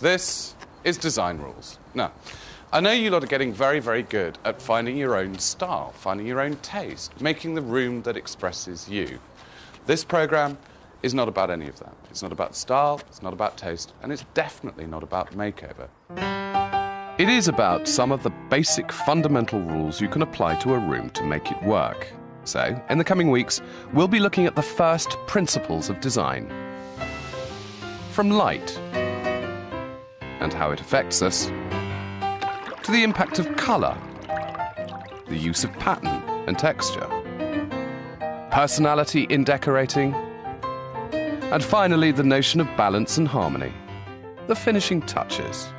This is Design Rules. Now, I know you lot are getting very, very good at finding your own style, finding your own taste, making the room that expresses you. This programme is not about any of that. It's not about style, it's not about taste, and it's definitely not about makeover. It is about some of the basic fundamental rules you can apply to a room to make it work. So, in the coming weeks, we'll be looking at the first principles of design. From light and how it affects us, to the impact of colour, the use of pattern and texture, personality in decorating, and finally the notion of balance and harmony, the finishing touches.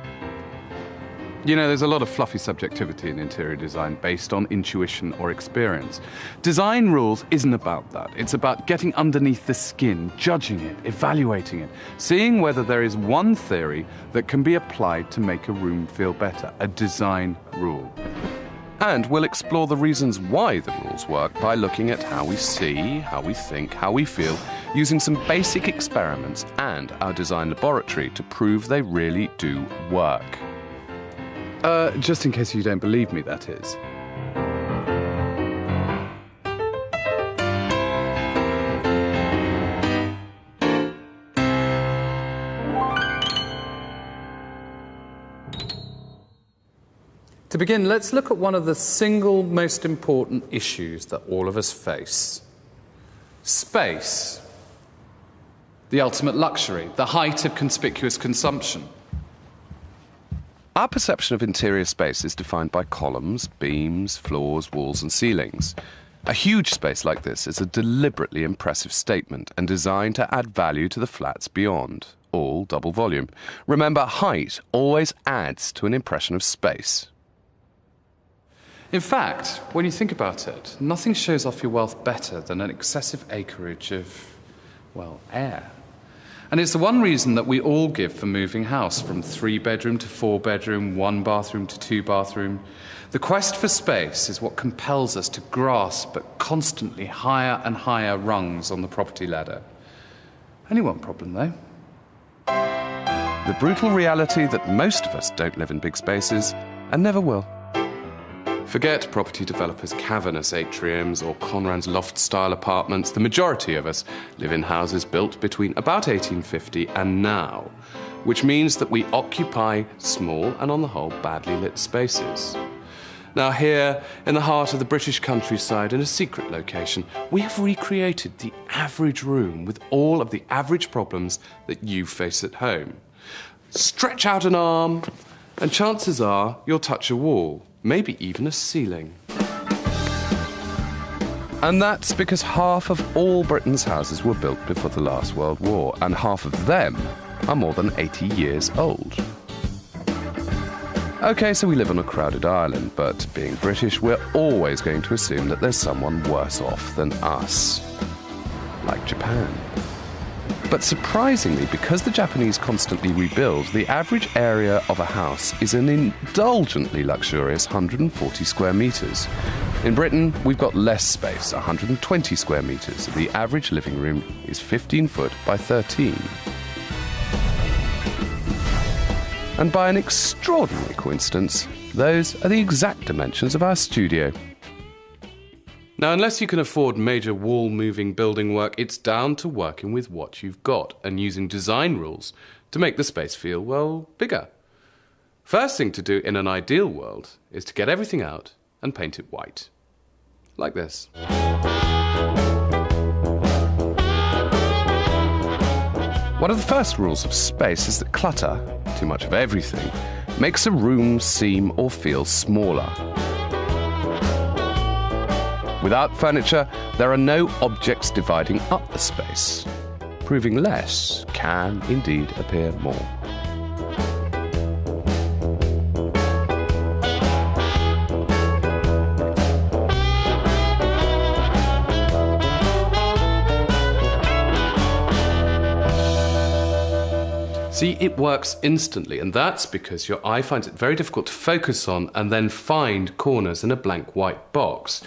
You know, there's a lot of fluffy subjectivity in interior design based on intuition or experience. Design Rules isn't about that. It's about getting underneath the skin, judging it, evaluating it, seeing whether there is one theory that can be applied to make a room feel better, a design rule. And we'll explore the reasons why the rules work by looking at how we see, how we think, how we feel, using some basic experiments and our design laboratory to prove they really do work. Just in case you don't believe me, that is. To begin, let's look at one of the single most important issues that all of us face. Space. The ultimate luxury, the height of conspicuous consumption. Our perception of interior space is defined by columns, beams, floors, walls and ceilings. A huge space like this is a deliberately impressive statement and designed to add value to the flats beyond, all double volume. Remember, height always adds to an impression of space. In fact, when you think about it, nothing shows off your wealth better than an excessive acreage of, well, air. And it's the one reason that we all give for moving house, from 3-bedroom to 4-bedroom, 1-bathroom to 2-bathroom. The quest for space is what compels us to grasp at constantly higher and higher rungs on the property ladder. Only one problem, though. The brutal reality that most of us don't live in big spaces and never will. Forget property developers' cavernous atriums or Conran's loft-style apartments. The majority of us live in houses built between about 1850 and now, which means that we occupy small and, on the whole, badly lit spaces. Now here, in the heart of the British countryside, in a secret location, we have recreated the average room with all of the average problems that you face at home. Stretch out an arm, and chances are you'll touch a wall. Maybe even a ceiling. And that's because half of all Britain's houses were built before the last World War, and half of them are more than 80 years old. OK, so we live on a crowded island, but being British, we're always going to assume that there's someone worse off than us. Like Japan. But surprisingly, because the Japanese constantly rebuild, the average area of a house is an indulgently luxurious 140 square metres. In Britain, we've got less space, 120 square metres. The average living room is 15 foot by 13. And by an extraordinary coincidence, those are the exact dimensions of our studio. Now, unless you can afford major wall-moving building work, it's down to working with what you've got and using design rules to make the space feel, well, bigger. First thing to do in an ideal world is to get everything out and paint it white. Like this. One of the first rules of space is that clutter, too much of everything, makes a room seem or feel smaller. Without furniture, there are no objects dividing up the space. Proving less can indeed appear more. See, it works instantly, and that's because your eye finds it very difficult to focus on and then find corners in a blank white box.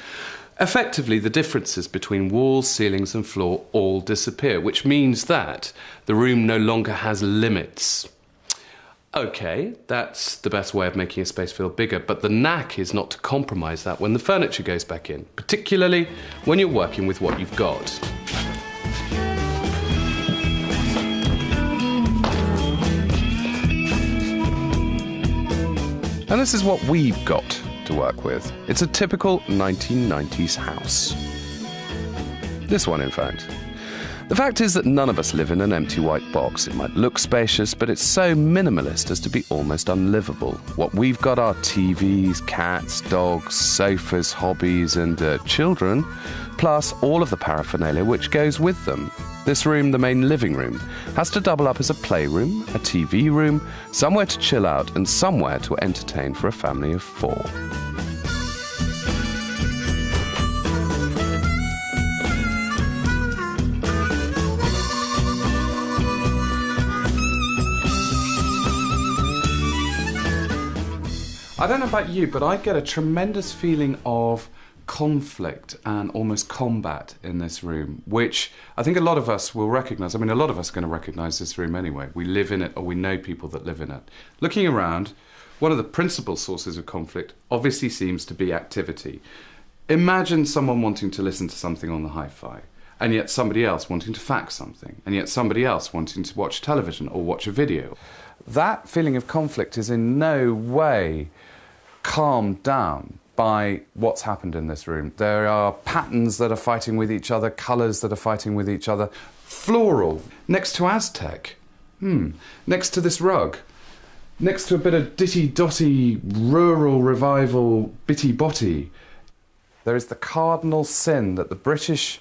Effectively, the differences between walls, ceilings and floor all disappear, which means that the room no longer has limits. Okay, that's the best way of making a space feel bigger, but the knack is not to compromise that when the furniture goes back in, particularly when you're working with what you've got. And this is what we've got to work with. It's a typical 1990s house. This one, in fact. The fact is that none of us live in an empty white box. It might look spacious, but it's so minimalist as to be almost unlivable. What we've got are TVs, cats, dogs, sofas, hobbies, and children, plus all of the paraphernalia which goes with them. This room, the main living room, has to double up as a playroom, a TV room, somewhere to chill out, and somewhere to entertain for a family of 4. I don't know about you, but I get a tremendous feeling of conflict and almost combat in this room, which I think a lot of us will recognise. I mean, a lot of us are going to recognise this room anyway. We live in it, or we know people that live in it. Looking around, one of the principal sources of conflict obviously seems to be activity. Imagine someone wanting to listen to something on the hi-fi, and yet somebody else wanting to fax something, and yet somebody else wanting to watch television or watch a video. That feeling of conflict is in no way calmed down by what's happened in this room. There are patterns that are fighting with each other, colours that are fighting with each other. Floral, next to Aztec, next to this rug, next to a bit of ditty-dotty, rural revival, bitty-botty. There is the cardinal sin that the British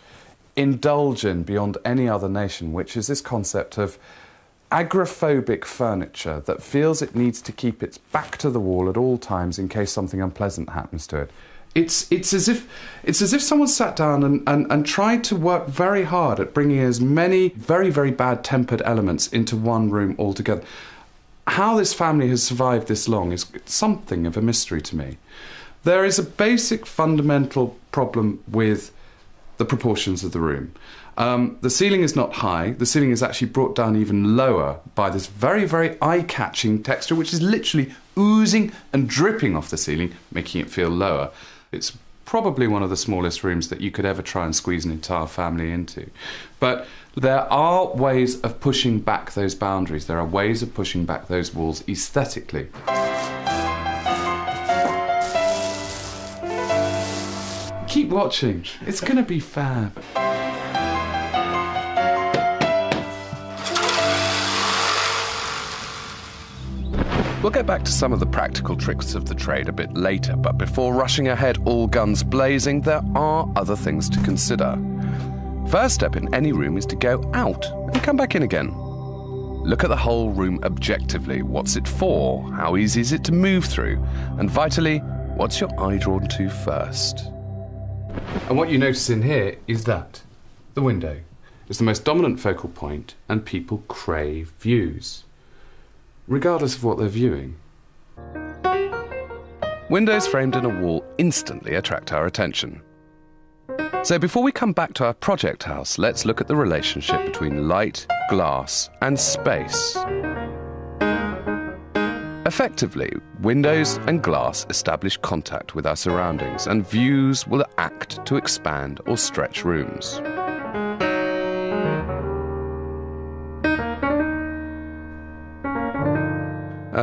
indulge in beyond any other nation, which is this concept of agoraphobic furniture that feels it needs to keep its back to the wall at all times in case something unpleasant happens to it. It's as if someone sat down and tried to work very hard at bringing as many very, very bad-tempered elements into one room altogether. How this family has survived this long is something of a mystery to me. There is a basic fundamental problem with the proportions of the room. The ceiling is not high. The ceiling is actually brought down even lower by this very, very eye-catching texture, which is literally oozing and dripping off the ceiling, making it feel lower. It's probably one of the smallest rooms that you could ever try and squeeze an entire family into. But there are ways of pushing back those boundaries. There are ways of pushing back those walls aesthetically. Keep watching. It's going to be fab. We'll get back to some of the practical tricks of the trade a bit later, but before rushing ahead all guns blazing, there are other things to consider. First step in any room is to go out and come back in again. Look at the whole room objectively. What's it for? How easy is it to move through? And vitally, what's your eye drawn to first? And what you notice in here is that the window is the most dominant focal point, and people crave views, regardless of what they're viewing. Windows framed in a wall instantly attract our attention. So before we come back to our project house, let's look at the relationship between light, glass, and space. Effectively, windows and glass establish contact with our surroundings, and views will act to expand or stretch rooms.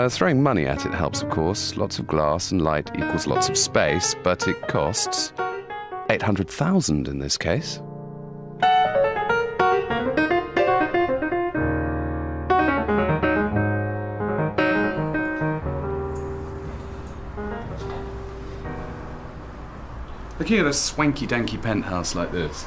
Throwing money at it helps, of course. Lots of glass and light equals lots of space, but it costs 800,000 in this case. Looking at a swanky-danky penthouse like this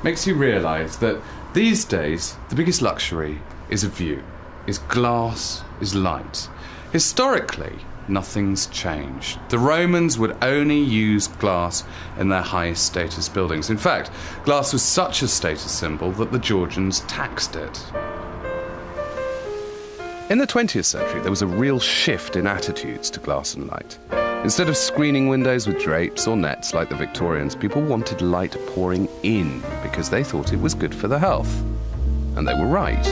makes you realise that these days the biggest luxury is a view, is glass, is light. Historically, nothing's changed. The Romans would only use glass in their highest status buildings. In fact, glass was such a status symbol that the Georgians taxed it. In the 20th century, there was a real shift in attitudes to glass and light. Instead of screening windows with drapes or nets like the Victorians, people wanted light pouring in because they thought it was good for their health. And they were right.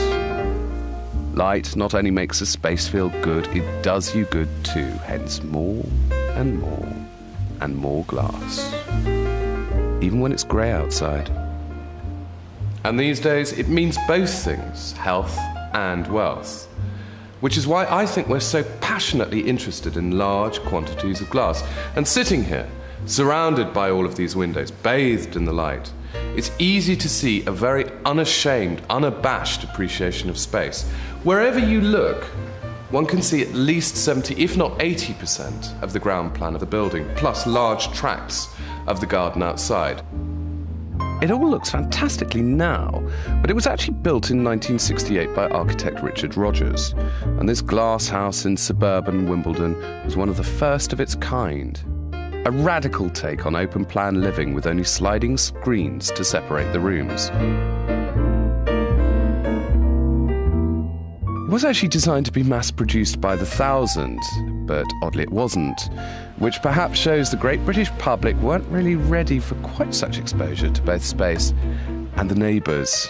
Light not only makes a space feel good, it does you good too, hence more and more and more glass. Even when it's grey outside. And these days, it means both things, health and wealth. Which is why I think we're so passionately interested in large quantities of glass. And sitting here, surrounded by all of these windows, bathed in the light, it's easy to see a very unashamed, unabashed appreciation of space. Wherever you look, one can see at least 70, if not 80% of the ground plan of the building, plus large tracts of the garden outside. It all looks fantastically now, but it was actually built in 1968 by architect Richard Rogers, and this glass house in suburban Wimbledon was one of the first of its kind. A radical take on open-plan living with only sliding screens to separate the rooms. It was actually designed to be mass-produced by the thousand, but oddly it wasn't, which perhaps shows the great British public weren't really ready for quite such exposure to both space and the neighbours.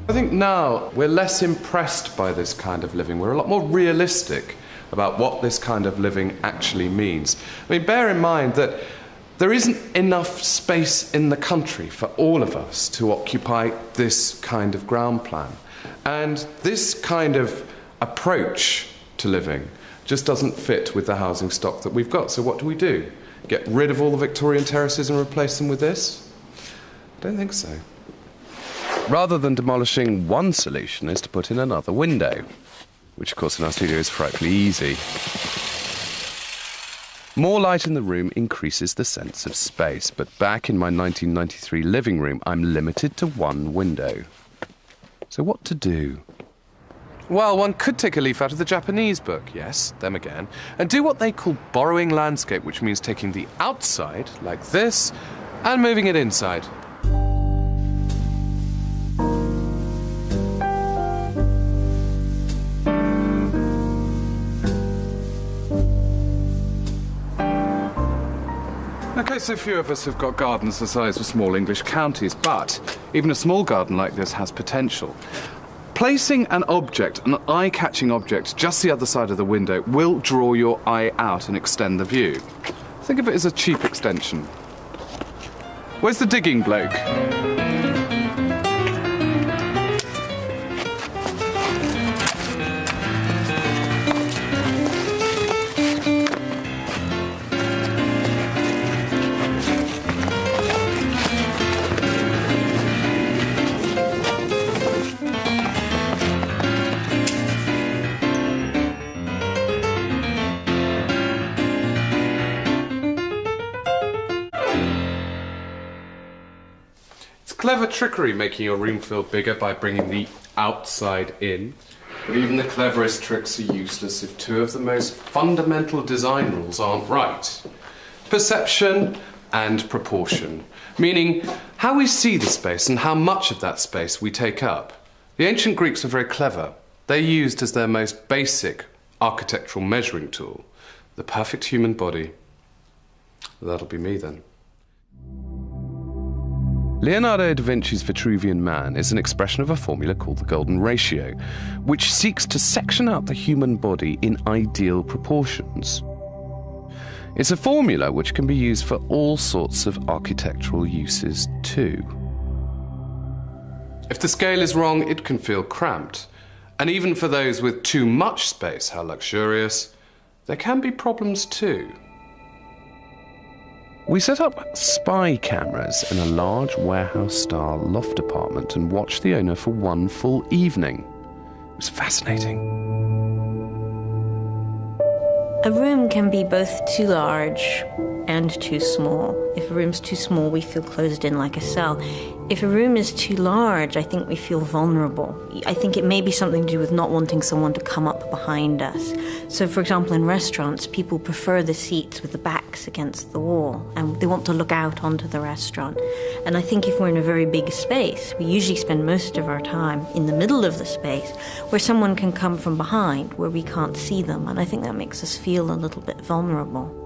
I think now we're less impressed by this kind of living. We're a lot more realistic about what this kind of living actually means. I mean, bear in mind that there isn't enough space in the country for all of us to occupy this kind of ground plan. And this kind of approach to living just doesn't fit with the housing stock that we've got. So what do? Get rid of all the Victorian terraces and replace them with this? I don't think so. Rather than demolishing one solution is to put in another window, which of course in our studio is frightfully easy. More light in the room increases the sense of space, but back in my 1993 living room, I'm limited to one window. So what to do? Well, one could take a leaf out of the Japanese book, yes, them again, and do what they call borrowing landscape, which means taking the outside, like this, and moving it inside. Okay, so few of us have got gardens the size of small English counties, but even a small garden like this has potential. Placing an object, an eye-catching object, just the other side of the window will draw your eye out and extend the view. Think of it as a cheap extension. Where's the digging bloke? Clever trickery making your room feel bigger by bringing the outside in. But even the cleverest tricks are useless if two of the most fundamental design rules aren't right. Perception and proportion, meaning how we see the space and how much of that space we take up. The ancient Greeks were very clever. They used as their most basic architectural measuring tool the perfect human body. That'll be me then. Leonardo da Vinci's Vitruvian Man is an expression of a formula called the Golden Ratio, which seeks to section out the human body in ideal proportions. It's a formula which can be used for all sorts of architectural uses too. If the scale is wrong, it can feel cramped. And even for those with too much space, how luxurious, there can be problems too. We set up spy cameras in a large warehouse-style loft apartment and watched the owner for one full evening. It was fascinating. A room can be both too large and too small. If a room's too small, we feel closed in like a cell. If a room is too large, I think we feel vulnerable. I think it may be something to do with not wanting someone to come up behind us. So, for example, in restaurants, people prefer the seats with the backs against the wall, and they want to look out onto the restaurant. And I think if we're in a very big space, we usually spend most of our time in the middle of the space, where someone can come from behind, where we can't see them, and I think that makes us feel a little bit vulnerable.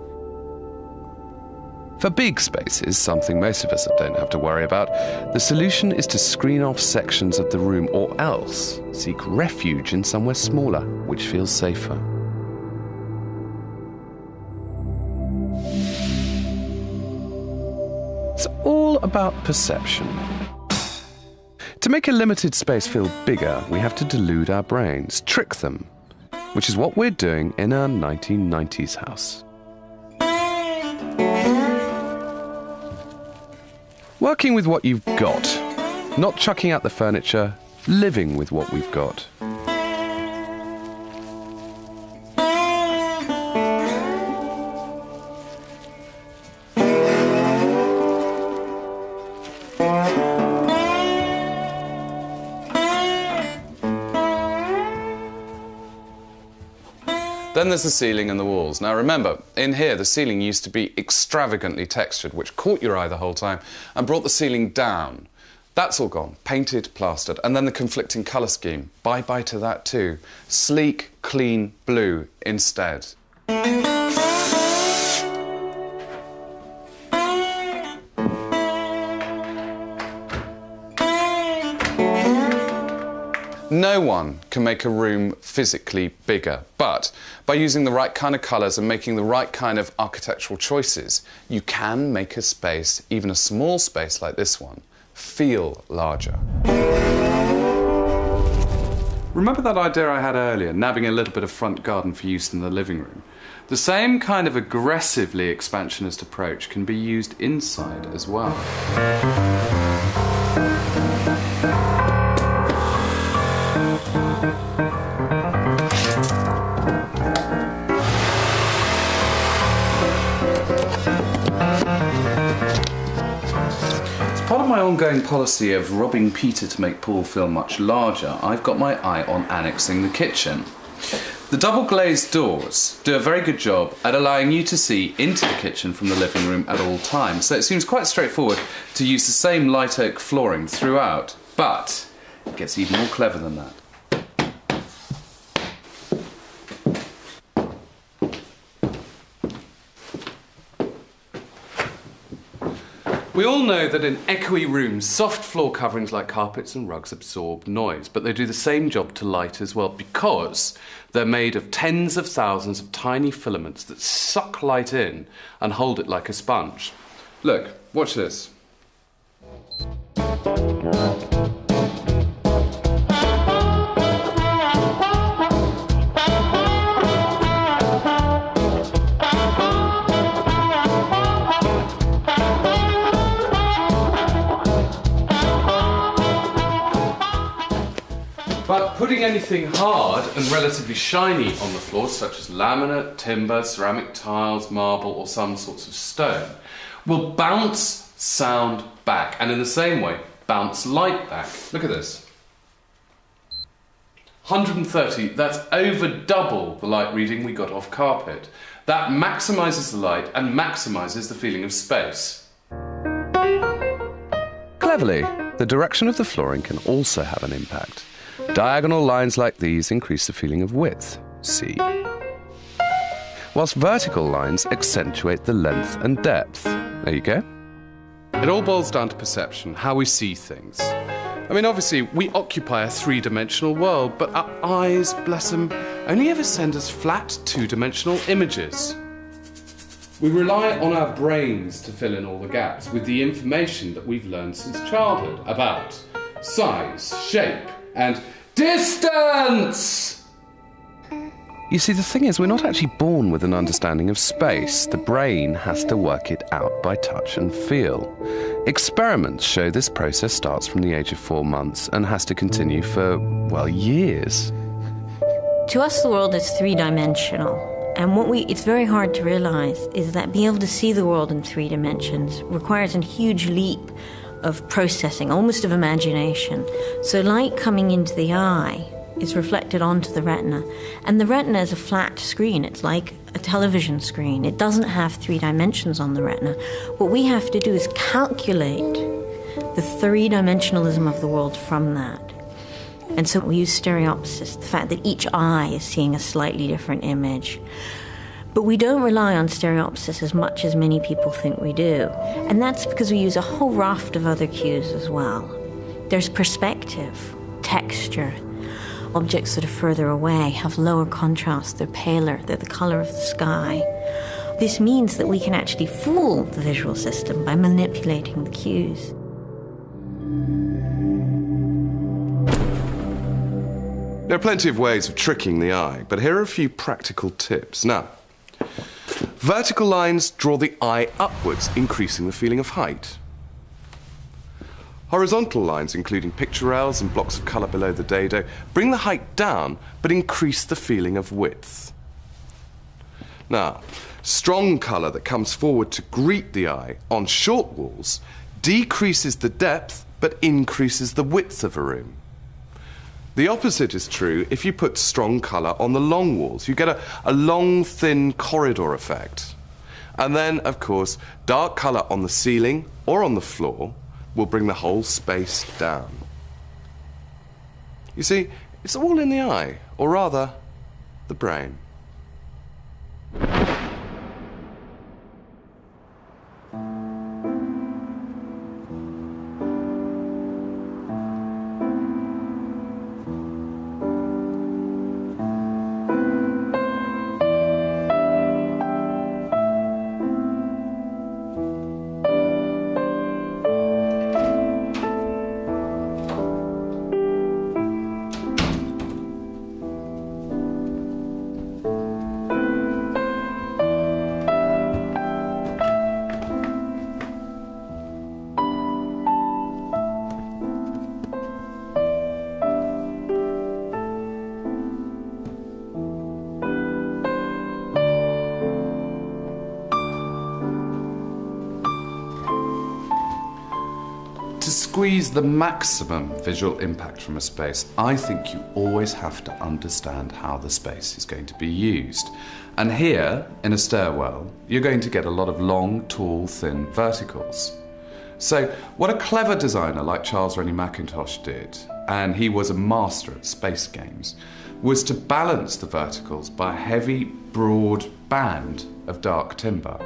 For big spaces, something most of us don't have to worry about, the solution is to screen off sections of the room or else seek refuge in somewhere smaller, which feels safer. It's all about perception. To make a limited space feel bigger, we have to delude our brains, trick them, which is what we're doing in our 1990s house. Working with what you've got, not chucking out the furniture, living with what we've got. Then there's the ceiling and the walls. Now remember, in here the ceiling used to be extravagantly textured, which caught your eye the whole time and brought the ceiling down. That's all gone, painted, plastered, and then the conflicting colour scheme. Bye-bye to that too. Sleek, clean blue instead. No one can make a room physically bigger, but by using the right kind of colours and making the right kind of architectural choices, you can make a space, even a small space like this one, feel larger. Remember that idea I had earlier, nabbing a little bit of front garden for use in the living room? The same kind of aggressively expansionist approach can be used inside as well. Part of my ongoing policy of robbing Peter to make Paul feel much larger, I've got my eye on annexing the kitchen. The double glazed doors do a very good job at allowing you to see into the kitchen from the living room at all times, so it seems quite straightforward to use the same light oak flooring throughout, but it gets even more clever than that. We all know that in echoey rooms, soft floor coverings like carpets and rugs absorb noise, but they do the same job to light as well because they're made of tens of thousands of tiny filaments that suck light in and hold it like a sponge. Look, watch this. But putting anything hard and relatively shiny on the floor, such as laminate, timber, ceramic tiles, marble, or some sorts of stone, will bounce sound back, and in the same way, bounce light back. Look at this. 130, that's over double the light reading we got off carpet. That maximises the light and maximises the feeling of space. Cleverly, the direction of the flooring can also have an impact. Diagonal lines like these increase the feeling of width, see, whilst vertical lines accentuate the length and depth. There you go. It all boils down to perception, how we see things. I mean, obviously, we occupy a three-dimensional world, but our eyes, bless them, only ever send us flat, two-dimensional images. We rely on our brains to fill in all the gaps with the information that we've learned since childhood about size, shape, and distance! You see, the thing is, we're not actually born with an understanding of space. The brain has to work it out by touch and feel. Experiments show this process starts from the age of 4 months and has to continue for, well, years. To us, the world is three-dimensional. And it's very hard to realize is that being able to see the world in 3 dimensions requires a huge leap of processing, almost of imagination. So light coming into the eye is reflected onto the retina. And the retina is a flat screen. It's like a television screen. It doesn't have 3 dimensions on the retina. What we have to do is calculate the 3-dimensionalism of the world from that. And so we use stereopsis, the fact that each eye is seeing a slightly different image. But we don't rely on stereopsis as much as many people think we do. And that's because we use a whole raft of other cues as well. There's perspective, texture. Objects that are further away have lower contrast, they're paler, they're the colour of the sky. This means that we can actually fool the visual system by manipulating the cues. There are plenty of ways of tricking the eye, but here are a few practical tips. Now, vertical lines draw the eye upwards, increasing the feeling of height. Horizontal lines, including pictorials and blocks of colour below the dado, bring the height down, but increase the feeling of width. Now, strong colour that comes forward to greet the eye on short walls decreases the depth, but increases the width of a room. The opposite is true if you put strong colour on the long walls. You get a long, thin corridor effect. And then, of course, dark colour on the ceiling or on the floor will bring the whole space down. You see, it's all in the eye, or rather, the brain. To squeeze the maximum visual impact from a space, I think you always have to understand how the space is going to be used. And here, in a stairwell, you're going to get a lot of long, tall, thin verticals. So what a clever designer like Charles Rennie Mackintosh did, and he was a master at space games, was to balance the verticals by a heavy, broad band of dark timber.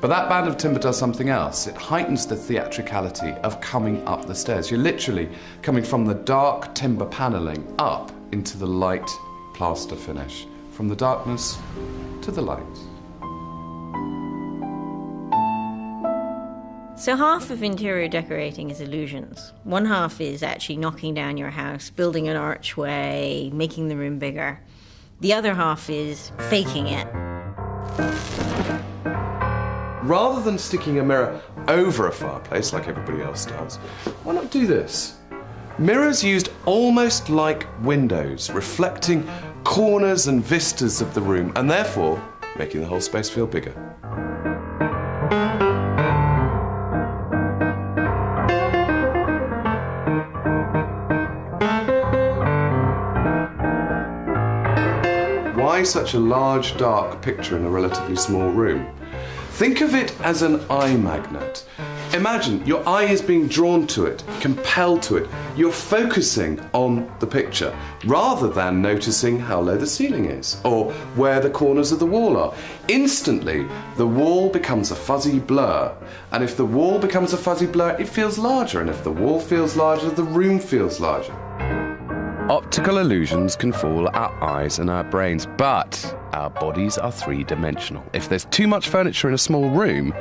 But that band of timber does something else. It heightens the theatricality of coming up the stairs. You're literally coming from the dark timber panelling up into the light plaster finish, from the darkness to the light. So half of interior decorating is illusions. One half is actually knocking down your house, building an archway, making the room bigger. The other half is faking it. Rather than sticking a mirror over a fireplace like everybody else does, why not do this? Mirrors used almost like windows, reflecting corners and vistas of the room, and therefore making the whole space feel bigger. Why such a large, dark picture in a relatively small room? Think of it as an eye magnet. Imagine your eye is being drawn to it, compelled to it. You're focusing on the picture rather than noticing how low the ceiling is or where the corners of the wall are. Instantly, the wall becomes a fuzzy blur. And if the wall becomes a fuzzy blur, it feels larger. And if the wall feels larger, the room feels larger. Optical illusions can fool our eyes and our brains, but our bodies are three-dimensional. If there's too much furniture in a small room,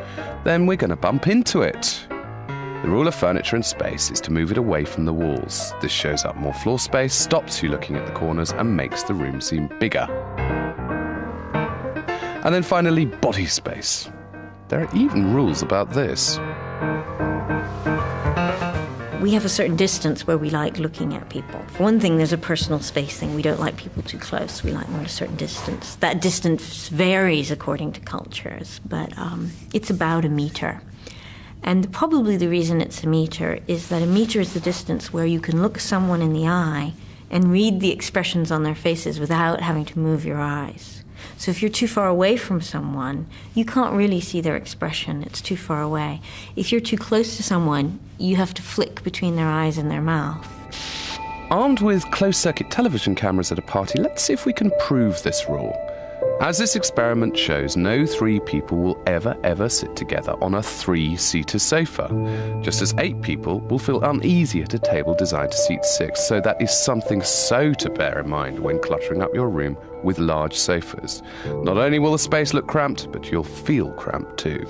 then we're going to bump into it. The rule of furniture and space is to move it away from the walls. This shows up more floor space, stops you looking at the corners, and makes the room seem bigger. And then finally, body space. There are even rules about this. We have a certain distance where we like looking at people. For one thing, there's a personal space thing. We don't like people too close. We like them at a certain distance. That distance varies according to cultures, but it's about a meter. And probably the reason it's a meter is that a meter is the distance where you can look someone in the eye and read the expressions on their faces without having to move your eyes. So if you're too far away from someone, you can't really see their expression. It's too far away. If you're too close to someone, you have to flick between their eyes and their mouth. Armed with closed-circuit television cameras at a party, let's see if we can prove this rule. As this experiment shows, no three people will ever sit together on a three-seater sofa, just as 8 people will feel uneasy at a table designed to seat 6, so that is something so to bear in mind when cluttering up your room with large sofas. Not only will the space look cramped, but you'll feel cramped too.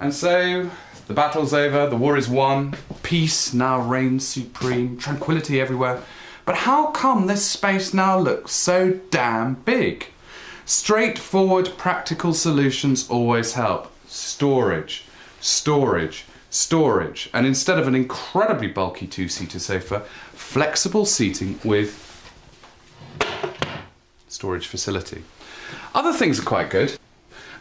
And so, the battle's over, the war is won, peace now reigns supreme, tranquility everywhere. But how come this space now looks so damn big? Straightforward, practical solutions always help. Storage, storage, storage. And instead of an incredibly bulky 2-seater sofa, flexible seating with storage facility. Other things are quite good.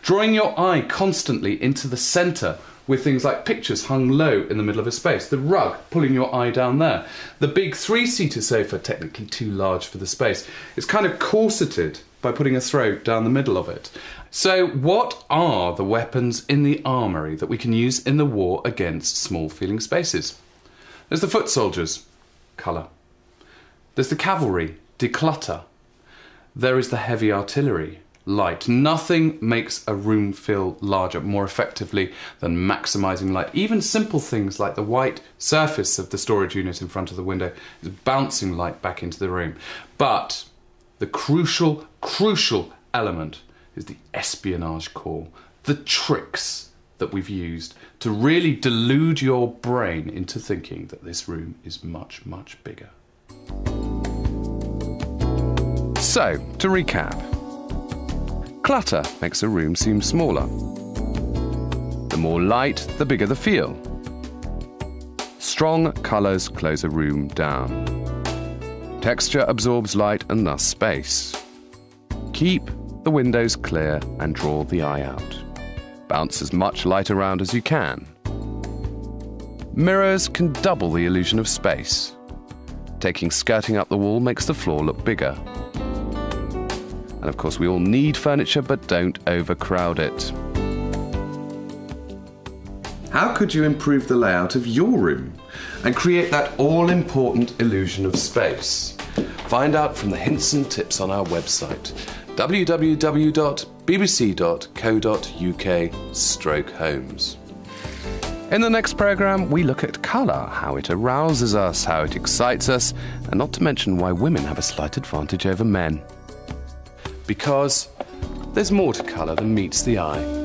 Drawing your eye constantly into the centre with things like pictures hung low in the middle of a space, the rug pulling your eye down there, the big 3-seater sofa, technically too large for the space, it's kind of corseted by putting a throw down the middle of it. So what are the weapons in the armoury that we can use in the war against small feeling spaces? There's the foot soldiers, colour. There's the cavalry, declutter. There is the heavy artillery, light. Nothing makes a room feel larger more effectively than maximising light. Even simple things like the white surface of the storage unit in front of the window is bouncing light back into the room. But the crucial element is the espionage core, the tricks that we've used to really delude your brain into thinking that this room is much, much bigger. So, to recap. Clutter makes a room seem smaller. The more light, the bigger the feel. Strong colours close a room down. Texture absorbs light and thus space. Keep the windows clear and draw the eye out. Bounce as much light around as you can. Mirrors can double the illusion of space. Taking skirting up the wall makes the floor look bigger. And of course, we all need furniture, but don't overcrowd it. How could you improve the layout of your room and create that all-important illusion of space? Find out from the hints and tips on our website, www.bbc.co.uk/homes. In the next programme, we look at colour, how it arouses us, how it excites us, and not to mention why women have a slight advantage over men. Because there's more to colour than meets the eye.